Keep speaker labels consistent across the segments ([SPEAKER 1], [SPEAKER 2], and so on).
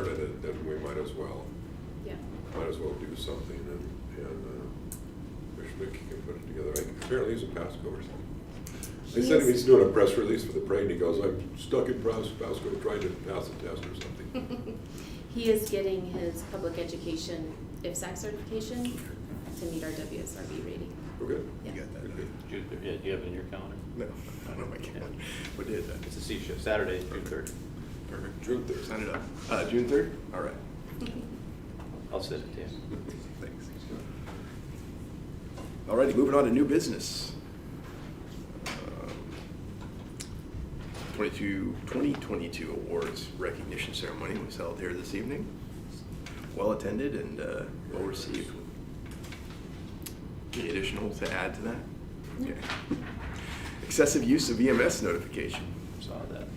[SPEAKER 1] started it, then we might as well do something, and Commissioner Mickey can put it together. Apparently he's a Pasco or something. They said he's doing a press release for the parade, and he goes, I'm stuck in Pasco trying to pass a test or something.
[SPEAKER 2] He is getting his public education IFSAC certification to meet our WSRB rating.
[SPEAKER 1] We're good?
[SPEAKER 2] Yeah.
[SPEAKER 3] You got that?
[SPEAKER 4] June 3rd. Yeah, do you have it in your calendar?
[SPEAKER 3] No, I don't know my calendar. What day is that?
[SPEAKER 4] It's a C shift, Saturday, June 3rd.
[SPEAKER 3] Perfect.
[SPEAKER 1] June 3rd.
[SPEAKER 3] Sign it up. June 3rd? All right.
[SPEAKER 4] I'll send it to you.
[SPEAKER 3] Thanks. All righty, moving on to new business. 2022 awards recognition ceremony was held here this evening. Well attended and well received. Any additional to add to that? Okay. Excessive use of EMS notification.
[SPEAKER 4] Saw that.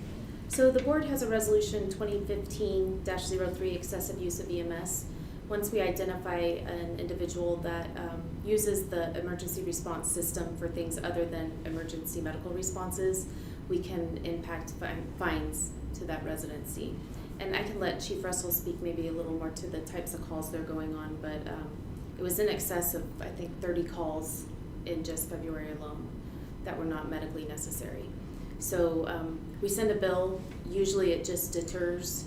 [SPEAKER 2] So the board has a resolution 2015-03, excessive use of EMS. Once we identify an individual that uses the emergency response system for things other than emergency medical responses, we can impact fines to that residency. And I can let Chief Russell speak maybe a little more to the types of calls that are going on, but it was in excess of, I think, 30 calls in just February alone that were not medically necessary. So we send a bill. Usually it just deters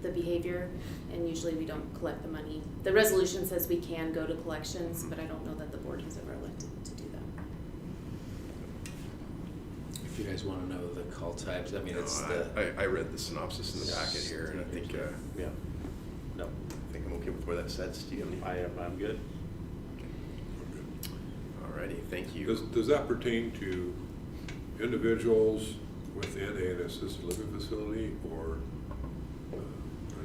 [SPEAKER 2] the behavior, and usually we don't collect the money. The resolution says we can go to collections, but I don't know that the board has ever elected to do that.
[SPEAKER 5] If you guys want to know the call types, I mean,
[SPEAKER 3] No,
[SPEAKER 5] it's
[SPEAKER 3] I read the synopsis in the packet here, and I think
[SPEAKER 4] Yeah. No,
[SPEAKER 3] I think I'm okay with where that sets. Do you have any?
[SPEAKER 4] I'm good.
[SPEAKER 3] All righty, thank you.
[SPEAKER 1] Does that pertain to individuals within an assisted living facility, or I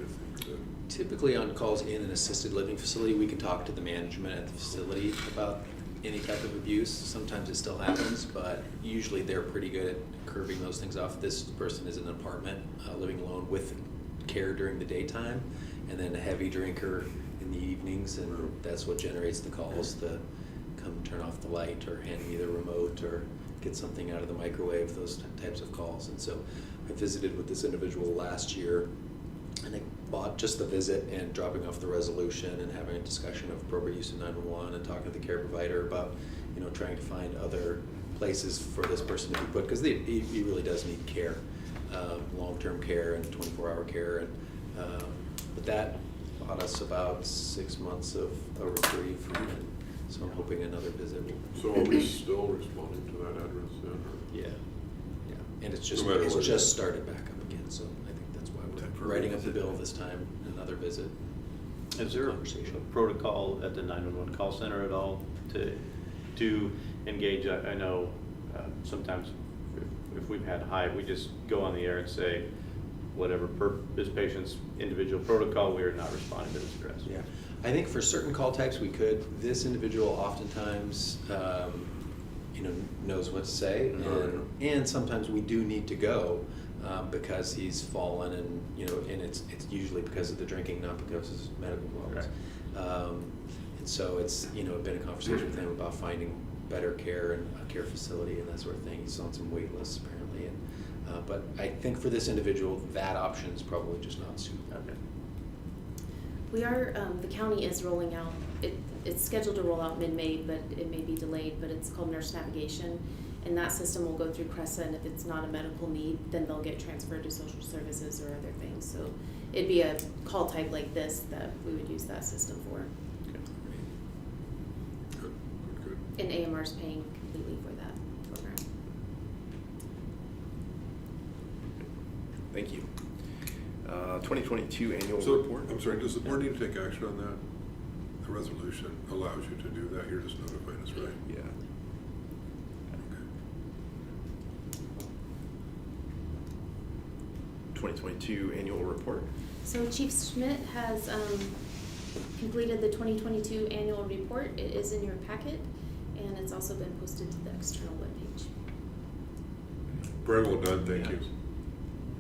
[SPEAKER 1] think that
[SPEAKER 5] typically on calls in an assisted living facility, we can talk to the management at the facility about any type of abuse. Sometimes it still happens, but usually they're pretty good at curbing those things off. This person is in an apartment, living alone with care during the daytime, and then a heavy drinker in the evenings, and that's what generates the calls to come turn off the light or hand me the remote or get something out of the microwave, those types of calls. And so I visited with this individual last year, and I bought just the visit and dropping off the resolution and having a discussion of appropriate use of 911 and talking to the care provider about, trying to find other places for this person to be put, because he really does need care, long-term care and 24-hour care. And but that bought us about 6 months of a reprieve, and so I'm hoping another visit will.
[SPEAKER 1] So are we still responding to that address then? Or?
[SPEAKER 5] Yeah, and it's just
[SPEAKER 1] No matter what it is.
[SPEAKER 5] started back up again, so I think that's why we're
[SPEAKER 3] Temporary
[SPEAKER 5] writing up the
[SPEAKER 3] visit.
[SPEAKER 5] bill this time, another visit.
[SPEAKER 4] Is there a
[SPEAKER 5] Conversation.
[SPEAKER 4] protocol at the 911 call center at all to engage? I know sometimes if we've had we just go on the air and say, whatever this patient's individual protocol, we are not responding to this address.
[SPEAKER 5] Yeah, I think for certain call types we could. This individual oftentimes, knows what to say, and sometimes we do need to go because he's fallen, and it's usually because of the drinking, not because of his medical problems.
[SPEAKER 4] Right.
[SPEAKER 5] And so it's been a conversation with him about finding better care and a care facility and that sort of thing. He's on some wait lists apparently, and but I think for this individual that option is probably just not suitable.
[SPEAKER 4] Okay.
[SPEAKER 2] We are, the county is rolling out, it's scheduled to roll out mid-May, but it may be delayed, but it's called Nurse Navigation. And that system will go through CRESA, and if it's not a medical need, then they'll get transferred to social services or other things. So it'd be a call type like this that we would use that system for.
[SPEAKER 1] Good.
[SPEAKER 2] And AMR's paying completely for that program.
[SPEAKER 3] Thank you. 2022 annual
[SPEAKER 1] So,
[SPEAKER 3] report.
[SPEAKER 1] I'm sorry, does the board need to take action on that? The resolution allows you to do that, you're just notifying us, right?
[SPEAKER 3] Yeah.
[SPEAKER 1] Okay.
[SPEAKER 3] 2022 annual report.
[SPEAKER 2] So Chief Schmidt has completed the 2022 annual report. It is in your packet, and it's also been posted to the external webpage.
[SPEAKER 1] Very well done, thank
[SPEAKER 4] Yeah.
[SPEAKER 1] you.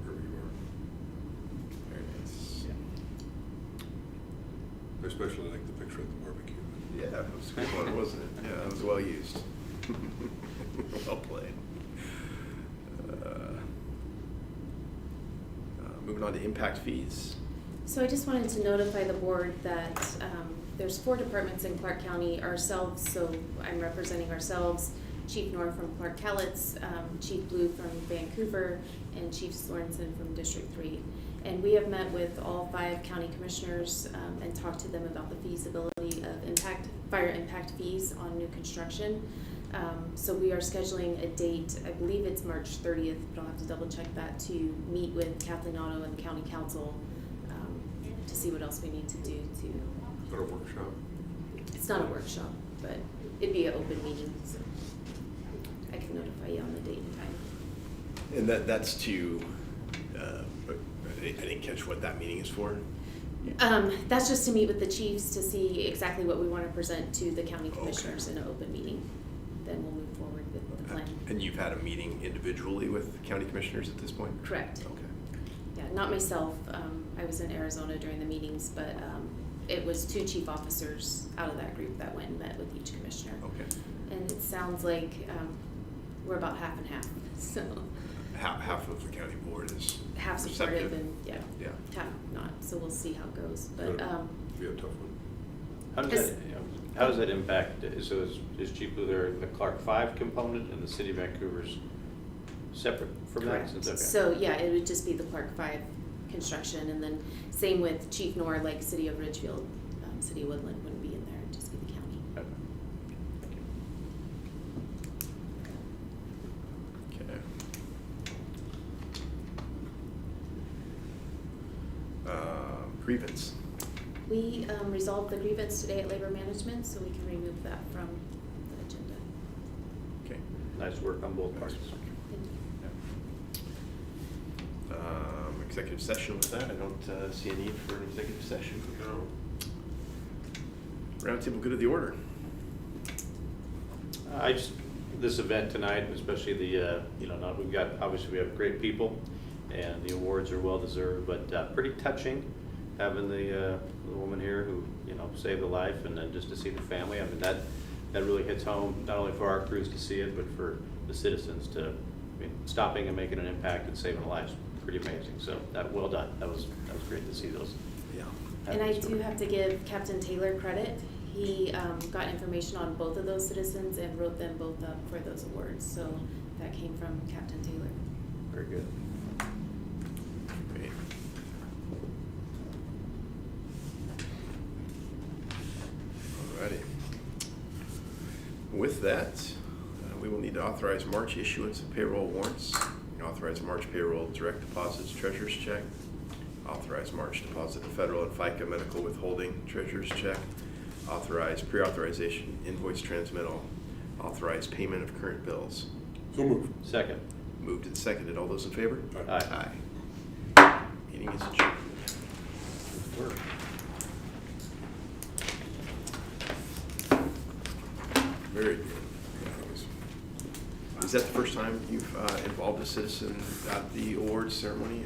[SPEAKER 1] Wherever you
[SPEAKER 3] Very nice.
[SPEAKER 1] are. I especially like the picture of the barbecue.
[SPEAKER 3] Yeah, that was a good one, wasn't it? Yeah, that was well used. Well played. Moving on to impact fees.
[SPEAKER 2] So I just wanted to notify the board that there's 4 departments in Clark County, ourselves, so I'm representing ourselves, Chief Norr from Clark Cowlitz, Chief Blue from Vancouver, and Chief Sorensen from District 3. And we have met with all 5 county commissioners and talked to them about the feasibility of fire impact fees on new construction. So we are scheduling a date, I believe it's March 30th, but I'll have to double check that, to meet with Kathleen Otto and the county council to see what else we need to do to.
[SPEAKER 1] Is that a workshop?
[SPEAKER 2] It's not a workshop, but it'd be an open meeting, so I can notify you on the date and time.
[SPEAKER 3] And that's to, I didn't catch what that meeting is for.
[SPEAKER 2] That's just to meet with the chiefs to see exactly what we want to present to the county commissioners in an open meeting. Then we'll move forward with the plan.
[SPEAKER 3] And you've had a meeting individually with county commissioners at this point?
[SPEAKER 2] Correct.
[SPEAKER 3] Okay.
[SPEAKER 2] Yeah, not myself. I was in Arizona during the meetings, but it was 2 chief officers out of that group that went and met with each commissioner.
[SPEAKER 3] Okay.
[SPEAKER 2] And it sounds like we're about half and half. So
[SPEAKER 3] Half of the county board is
[SPEAKER 2] half supportive
[SPEAKER 3] receptive.
[SPEAKER 2] and
[SPEAKER 3] Yeah.
[SPEAKER 2] half not. So we'll see how it goes. But
[SPEAKER 1] Be a tough one.
[SPEAKER 4] How does that, how does that impact, so is Chief Blue there, the Clark 5 component, and the City of Vancouver's separate from that?
[SPEAKER 2] correct.
[SPEAKER 4] Since okay.
[SPEAKER 2] So yeah, it would just be the Clark 5 construction, and then same with Chief Norr, like City of Ridgefield, City of Woodland wouldn't be in there. It'd just be the county.
[SPEAKER 4] Okay. Thank you.
[SPEAKER 3] Okay. Grievance.
[SPEAKER 2] We resolved the grievance today at Labor Management, so we can remove that from the agenda.
[SPEAKER 3] Okay.
[SPEAKER 4] Nice work on both parts.
[SPEAKER 2] Thank you.
[SPEAKER 3] Executive session with that. I don't see a need for an executive session.
[SPEAKER 1] No.
[SPEAKER 3] Roundtable good of the order.
[SPEAKER 4] This event tonight, especially the, we've got, obviously we have great people and the awards are well deserved, but pretty touching having the woman here who, saved a life, and then just to see the family. I mean, that really hits home, not only for our crews to see it, but for the citizens to, stopping and making an impact and saving a life is pretty amazing. So well done. That was great to see those.
[SPEAKER 3] Yeah.
[SPEAKER 2] And I do have to give Captain Taylor credit. He got information on both of those citizens and wrote them both up for those awards. So that came from Captain Taylor.
[SPEAKER 4] Very good.
[SPEAKER 3] Great. Alrighty. With that, we will need to authorize March issuance of payroll warrants, authorize March payroll direct deposits, treasurer's check, authorize March deposit of federal and FICA medical withholding, treasurer's check, authorize pre-authorization invoice transmittal, authorize payment of current bills.
[SPEAKER 1] So moved.
[SPEAKER 4] Second.
[SPEAKER 3] Moved and seconded. All those in favor?
[SPEAKER 4] Aye.
[SPEAKER 3] Aye. Meeting is adjourned.
[SPEAKER 4] Work.
[SPEAKER 3] Very good. Is that the first time you've involved a citizen at the awards ceremony?